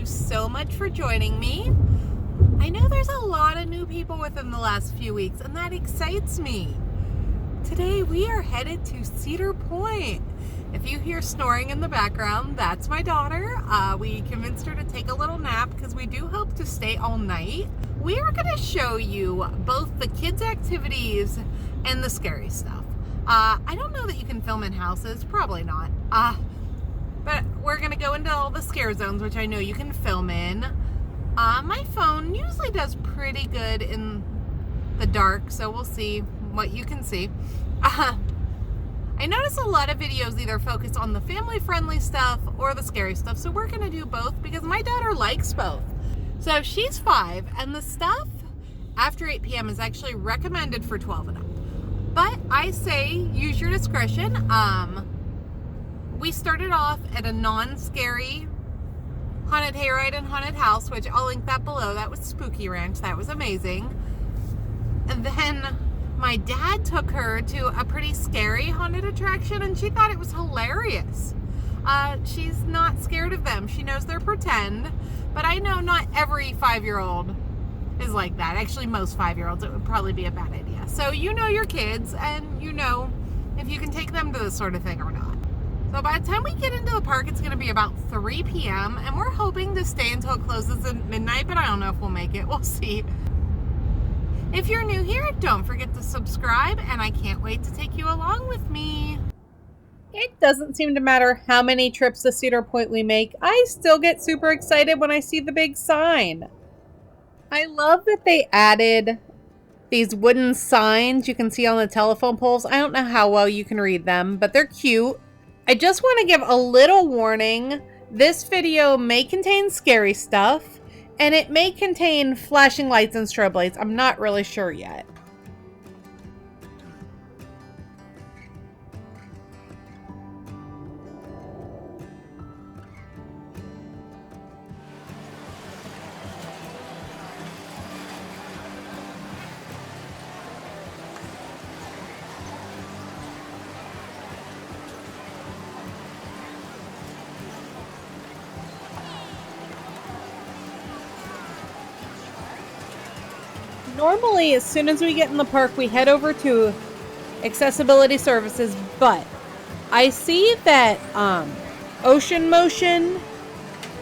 so much for joining me. I know there's a lot of new people within the last few weeks, and that excites me. Today we are headed to Cedar Point. If you hear snoring in the background, that's my daughter. We convinced her to take a little nap because we do hope to stay all night. We are going to show you both the kids' activities and the scary stuff. I don't know that you can film in houses, probably not. But we're going to go into all the scare zones, which I know you can film in. My phone usually does pretty good in the dark, so we'll see what you can see. I notice a lot of videos either focus on the family-friendly stuff or the scary stuff, so we're going to do both because my daughter likes both. So she's 5, and the stuff after 8 p.m. is actually recommended for 12 and up. But I say use your discretion. We started off at a non-scary haunted hayride and haunted house, which I'll link that below. That was Spooky Ranch. That was amazing. And then my dad took her to a pretty scary haunted attraction, and she thought it was hilarious. She's not scared of them. She knows they're pretend, but I know not every 5-year-old is like that. Actually, most 5-year-olds, it would probably be a bad idea. So you know your kids, and you know if you can take them to this sort of thing or not. So by the time we get into the park, it's going to be about 3 p.m. and we're hoping to stay until it closes at midnight, but I don't know if we'll make it. We'll see. If you're new here, don't forget to subscribe, and I can't wait to take you along with me. It doesn't seem to matter how many trips to Cedar Point we make. I still get super excited when I see the big sign. I love that they added these wooden signs you can see on the telephone poles. I don't know how well you can read them, but they're cute. I just want to give a little warning. This video may contain scary stuff, and it may contain flashing lights and strobe lights. I'm not really sure yet. Normally, as soon as we get in the park, we head over to accessibility services, but I see that Ocean Motion,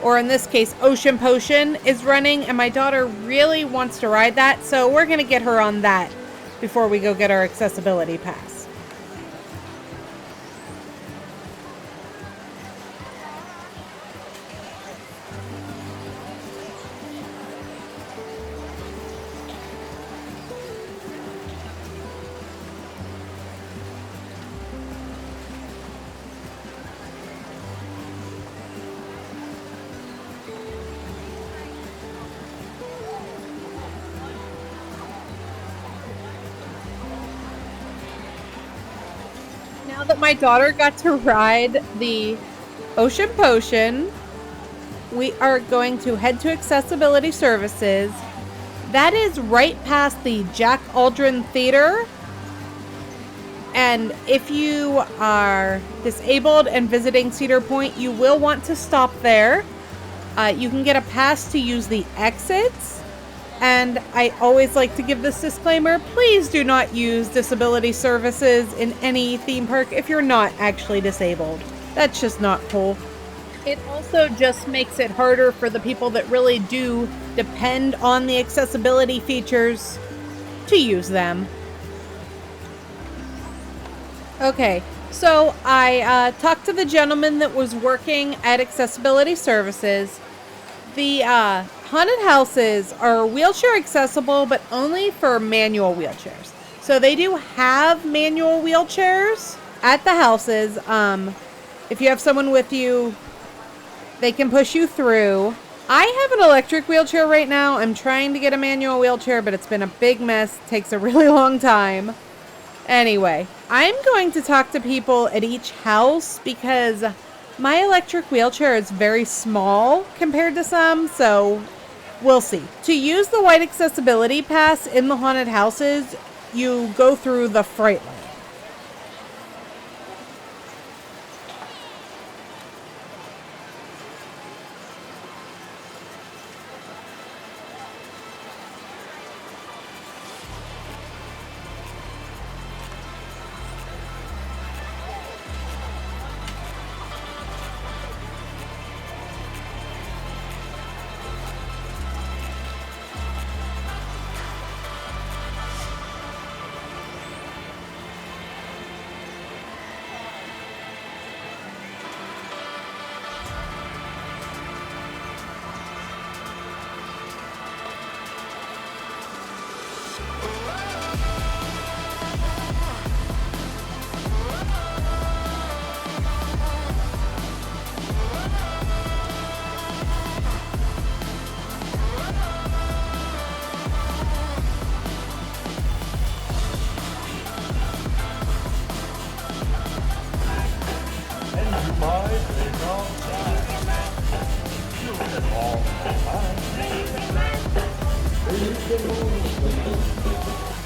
or in this case, Ocean Potion, is running, and my daughter really wants to ride that, so we're going to get her on that before we go get our accessibility pass. Now that my daughter got to ride the Ocean Potion, we are going to head to accessibility services. That is right past the Jack Aldrin Theater. And if you are disabled and visiting Cedar Point, you will want to stop there. You can get a pass to use the exits. And I always like to give this disclaimer, please do not use disability services in any theme park if you're not actually disabled. That's just not cool. It also just makes it harder for the people that really do depend on the accessibility features to use them. Okay, so I talked to the gentleman that was working at accessibility services. The haunted houses are wheelchair accessible, but only for manual wheelchairs. So they do have manual wheelchairs at the houses. If you have someone with you, they can push you through. I have an electric wheelchair right now. I'm trying to get a manual wheelchair, but it's been a big mess. It takes a really long time. Anyway, I'm going to talk to people at each house because my electric wheelchair is very small compared to some, so we'll see. To use the white accessibility pass in the haunted houses, you go through the fright lane.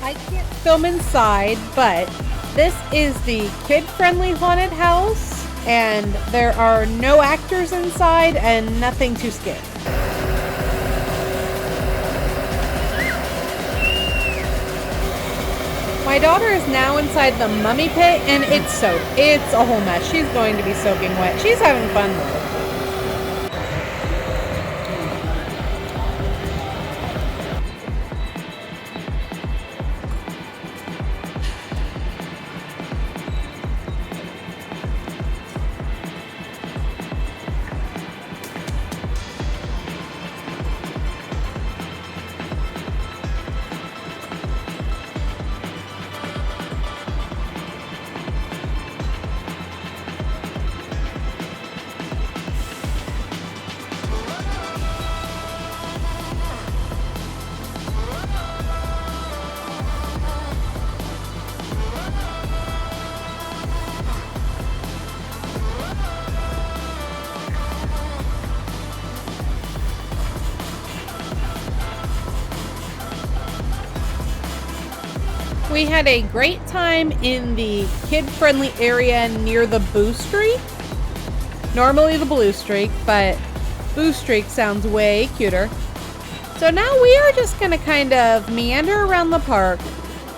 I can't film inside, but this is the kid-friendly haunted house, and there are no actors inside and nothing too scary. My daughter is now inside the mummy pit, and it's soaked. It's a whole mess. She's going to be soaking wet. She's having fun though. We had a great time in the kid-friendly area near the Boo Streak. Normally the Blue Streak, but Boo Streak sounds way cuter. So now we are just going to kind of meander around the park.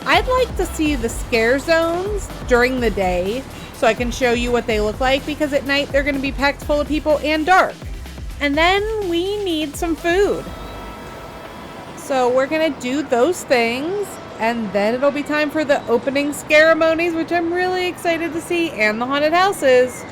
I'd like to see the scare zones during the day so I can show you what they look like, because at night they're going to be packed full of people and dark. And then we need some food. So we're going to do those things. And then it'll be time for the opening ceremonies, which I'm really excited to see, and the haunted houses.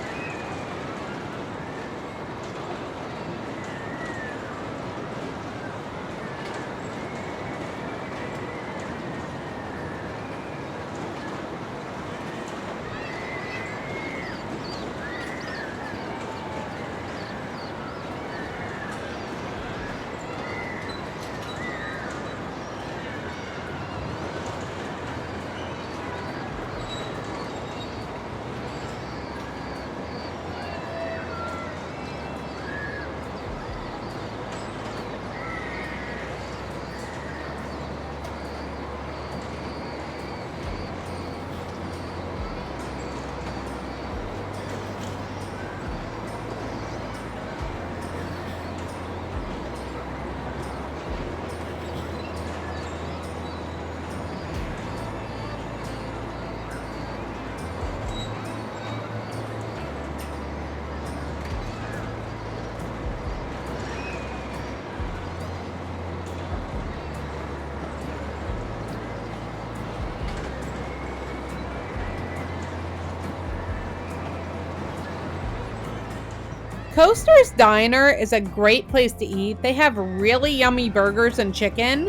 Coaster's Diner is a great place to eat. They have really yummy burgers and chicken.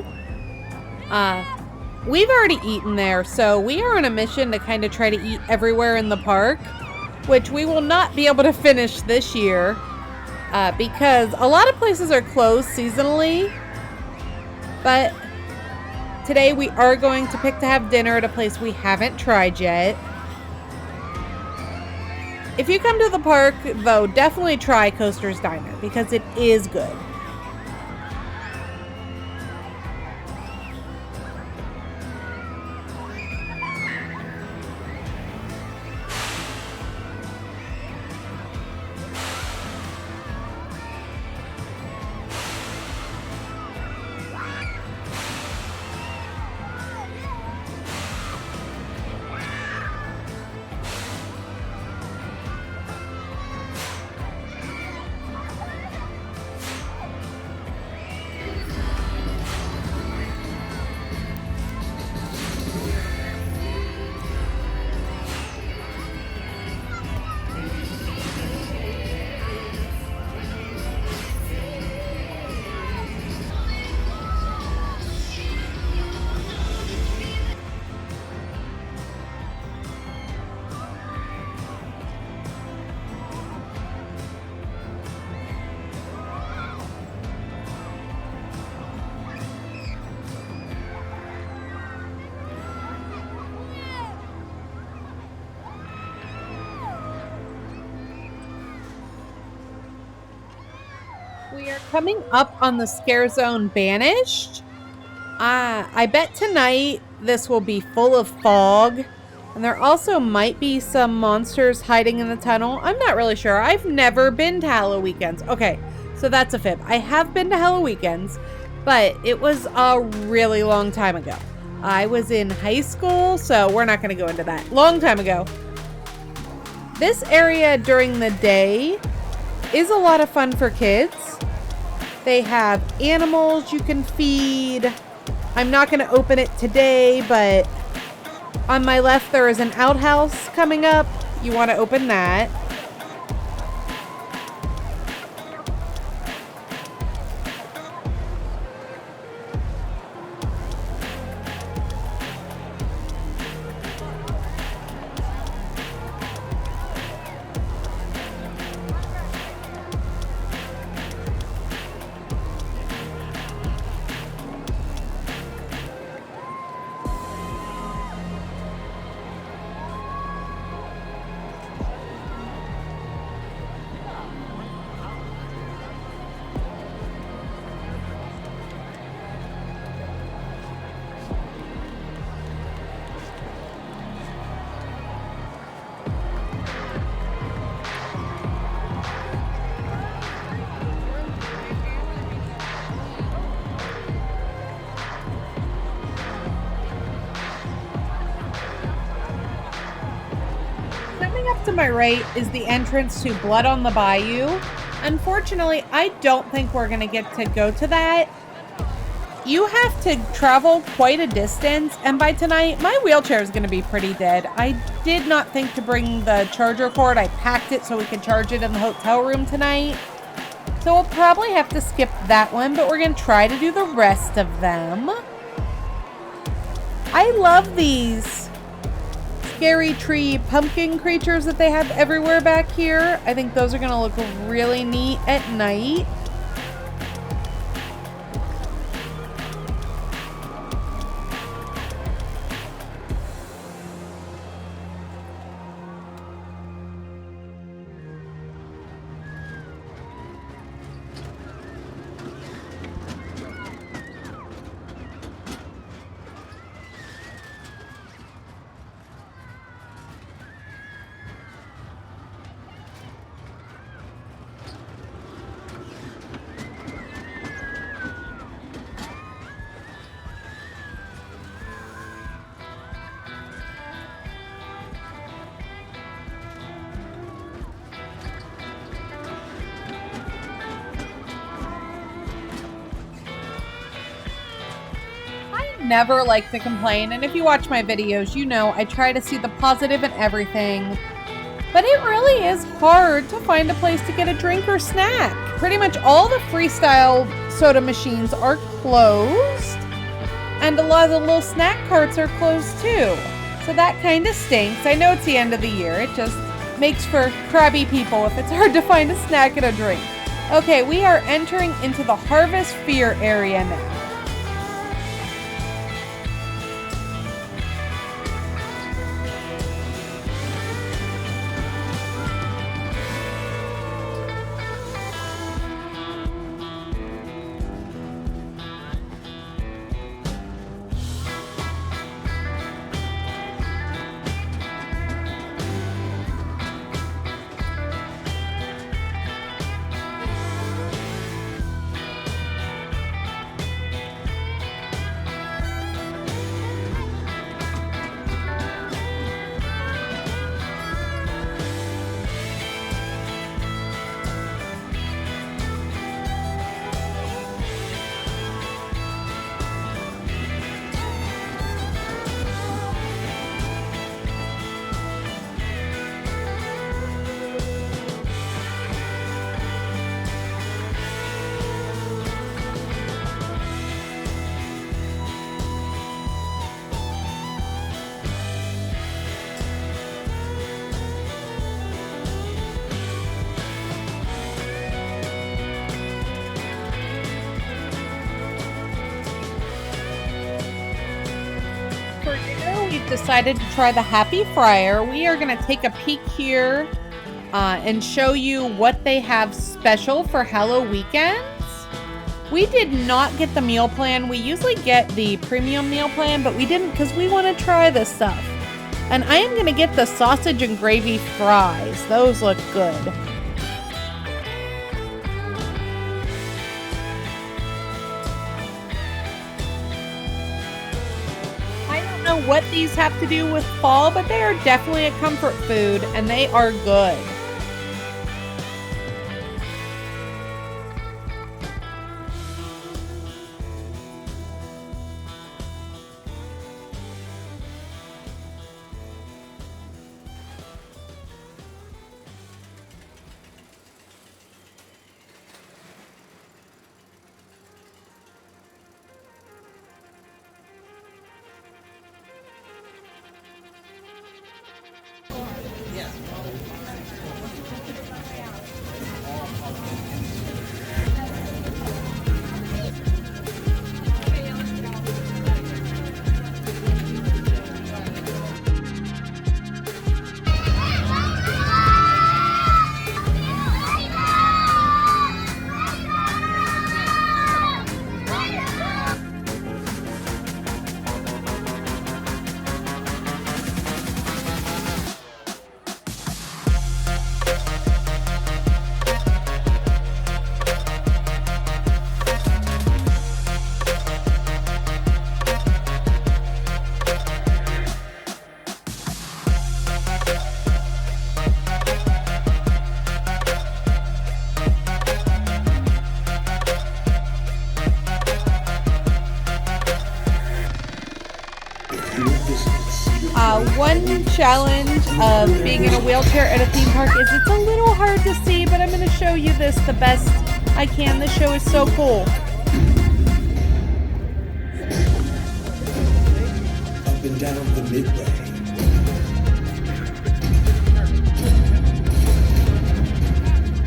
We've already eaten there, so we are on a mission to kind of try to eat everywhere in the park, which we will not be able to finish this year because a lot of places are closed seasonally. But today we are going to pick to have dinner at a place we haven't tried yet. If you come to the park, though, definitely try Coaster's Diner because it is good. We are coming up on the Scare Zone Banished. I bet tonight this will be full of fog. And there also might be some monsters hiding in the tunnel. I'm not really sure. I've never been to HalloWeekends. Okay, so that's a fib. I have been to HalloWeekends, but it was a really long time ago. I was in high school, so we're not going to go into that. Long time ago. This area during the day is a lot of fun for kids. They have animals you can feed. I'm not going to open it today, but on my left, there is an outhouse coming up. You want to open that. Coming up to my right is the entrance to Blood on the Bayou. Unfortunately, I don't think we're going to get to go to that. You have to travel quite a distance, and by tonight, my wheelchair is going to be pretty dead. I did not think to bring the charger cord. I packed it so we could charge it in the hotel room tonight. So we'll probably have to skip that one, but we're going to try to do the rest of them. I love these scary tree pumpkin creatures that they have everywhere back here. I think those are going to look really neat at night. Never like to complain, and if you watch my videos, you know I try to see the positive in everything, but it really is hard to find a place to get a drink or snack. Pretty much all the freestyle soda machines are closed, and a lot of the little snack carts are closed too, so that kind of stinks. I know it's the end of the year. It just makes for crabby people if it's hard to find a snack and a drink. Okay, we are entering into the Harvest Fear area now. We've decided to try the Happy Fryer. We are going to take a peek here and show you what they have special for HalloWeekends. We did not get the meal plan. We usually get the premium meal plan, but we didn't because we want to try this stuff. And I am going to get the sausage and gravy fries. Those look good. I don't know what these have to do with fall, but they are definitely a comfort food and they are good. One challenge of being in a wheelchair at a theme park is it's a little hard to see, but I'm going to show you this the best I can. The show is so cool. Up and down the midway.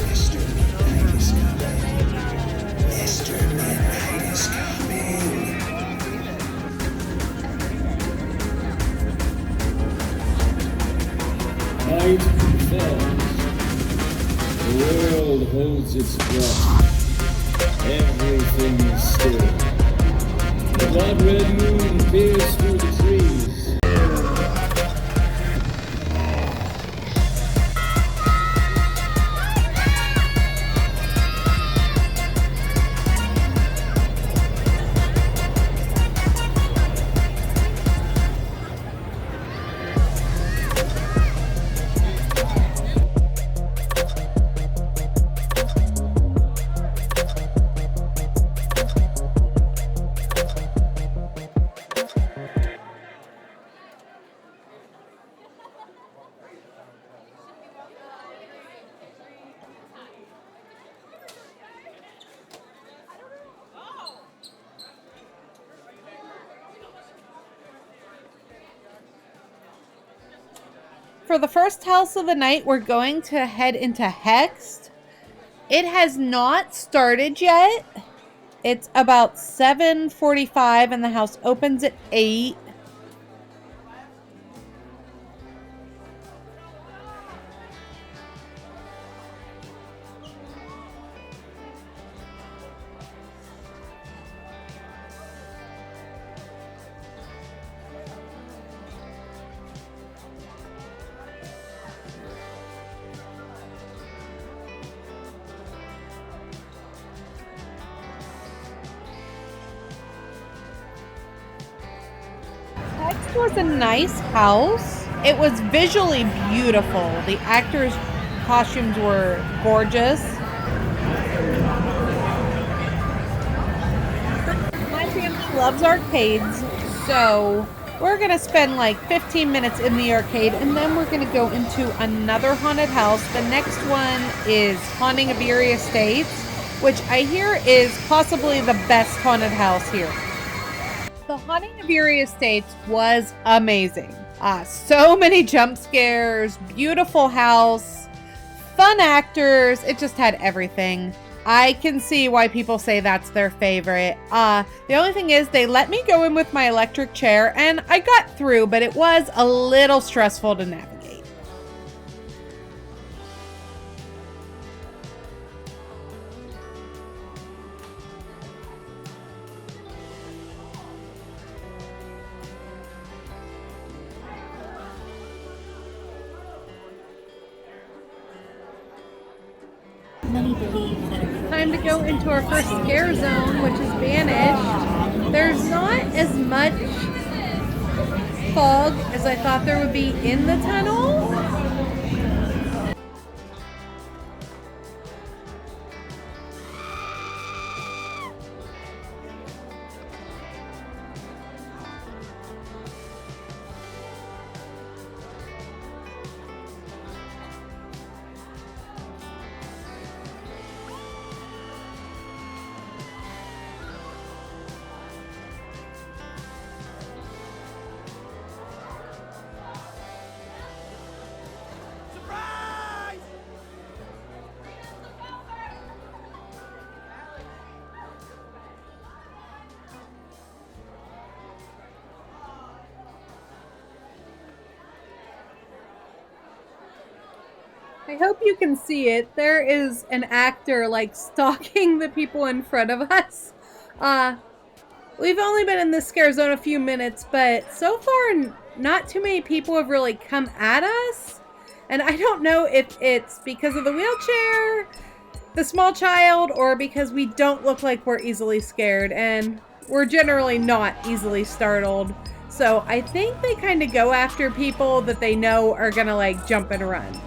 Mr. Midnight is coming. Mr. Midnight is coming. Night falls. The world holds its breath. Everything is still. The blood-red moon peers through the trees. For the first house of the night, we're going to head into Hext. It has not started yet. It's about 7:45 and the house opens at 8. Next was a nice house. It was visually beautiful. The actors' costumes were gorgeous. My family loves arcades, so we're going to spend like 15 minutes in the arcade and then we're going to go into another haunted house. The next one is Haunting of Erie Estates, which I hear is possibly the best haunted house here. The Haunting of Erie Estates was amazing. So many jump scares, beautiful house, fun actors. It just had everything. I can see why people say that's their favorite. The only thing is they let me go in with my electric chair and I got through, but it was a little stressful to navigate. Time to go into our first scare zone, which is banished. There's not as much fog as I thought there would be in the tunnel. I hope you can see it. There is an actor like stalking the people in front of us. We've only been in this scare zone a few minutes, but so far not too many people have really come at us. And I don't know if it's because of the wheelchair, the small child, or because we don't look like we're easily scared. And we're generally not easily startled. So I think they kind of go after people that they know are gonna like jump and run.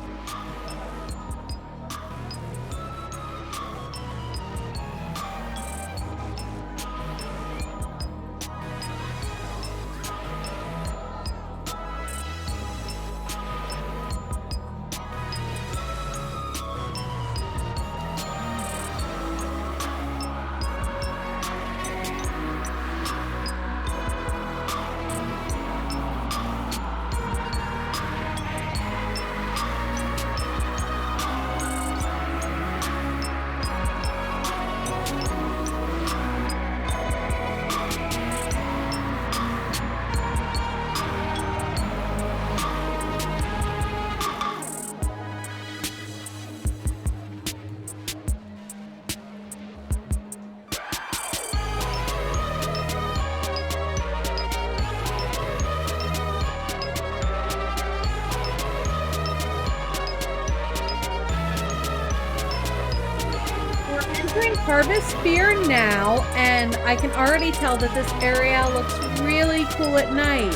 Harvest Fear now, and I can already tell that this area looks really cool at night.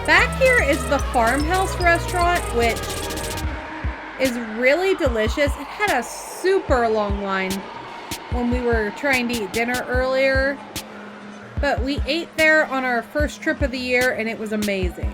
Back here is the Farmhouse restaurant, which is really delicious. It had a super long line when we were trying to eat dinner earlier, but we ate there on our first trip of the year and it was amazing.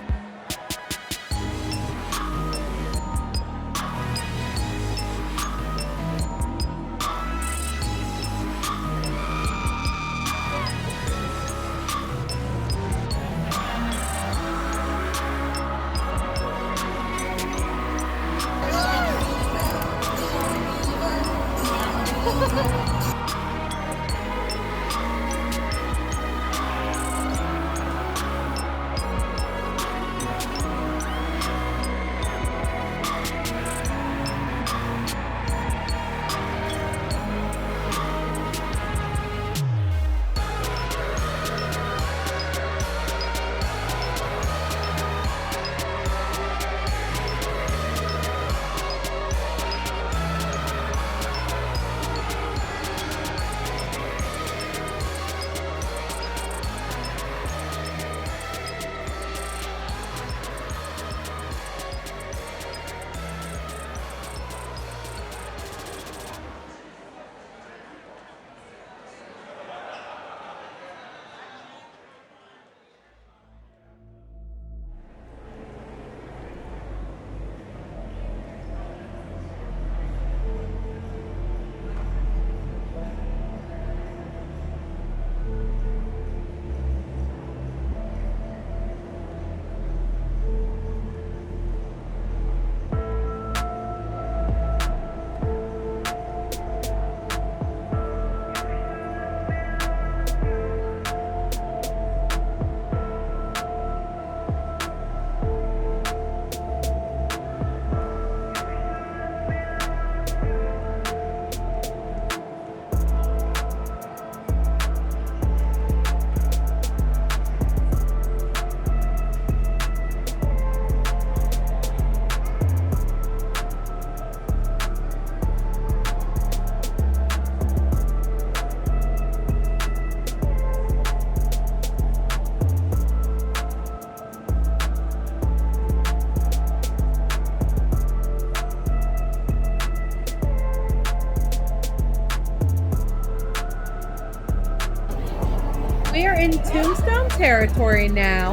We are in Tombstone territory now.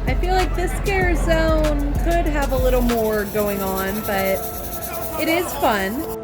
I feel like this scare zone could have a little more going on, but it is fun.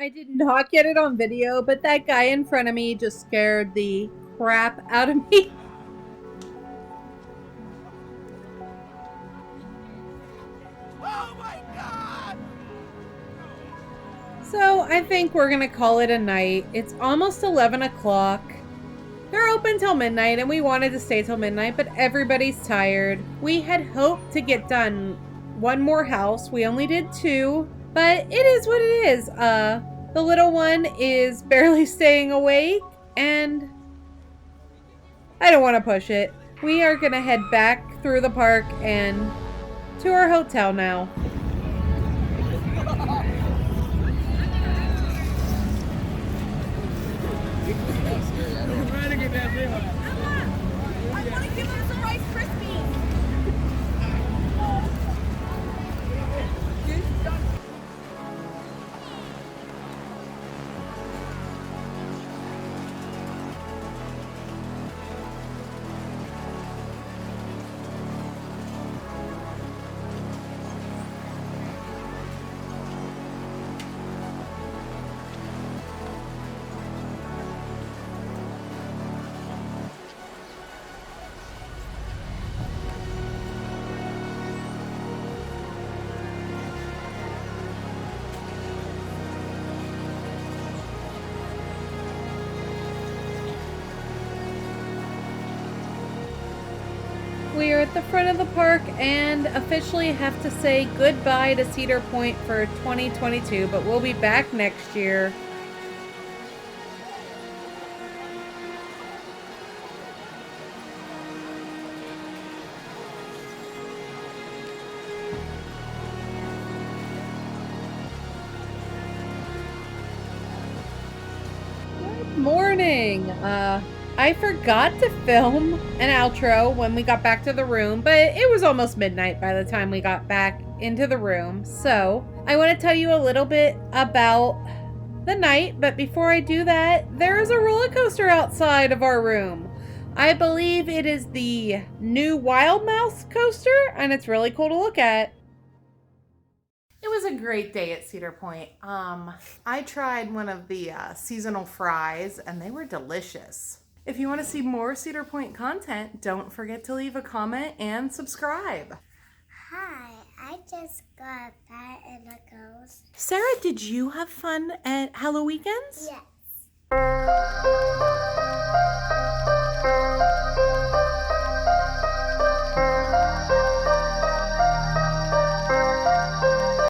I did not get it on video, but that guy in front of me just scared the crap out of me. Oh my God! So I think we're gonna call it a night. It's almost 11 o'clock. They're open till midnight and we wanted to stay till midnight, but everybody's tired. We had hoped to get done one more house. We only did 2, but it is what it is. The little one is barely staying awake and I don't want to push it. We are gonna head back through the park and to our hotel now. I want to give them some Rice Krispies. We are at the front of the park and officially have to say goodbye to Cedar Point for 2022, but we'll be back next year. Good morning. I forgot to film an outro when we got back to the room, but it was almost midnight by the time we got back into the room. So I want to tell you a little bit about the night, but before I do that, there is a roller coaster outside of our room. I believe it is the new Wild Mouse coaster, and it's really cool to look at. It was a great day at Cedar Point. I tried one of the seasonal fries and they were delicious. If you want to see more Cedar Point content, don't forget to leave a comment and subscribe. Hi, I just got that and a ghost. Sarah, did you have fun at HalloWeekends? Yes.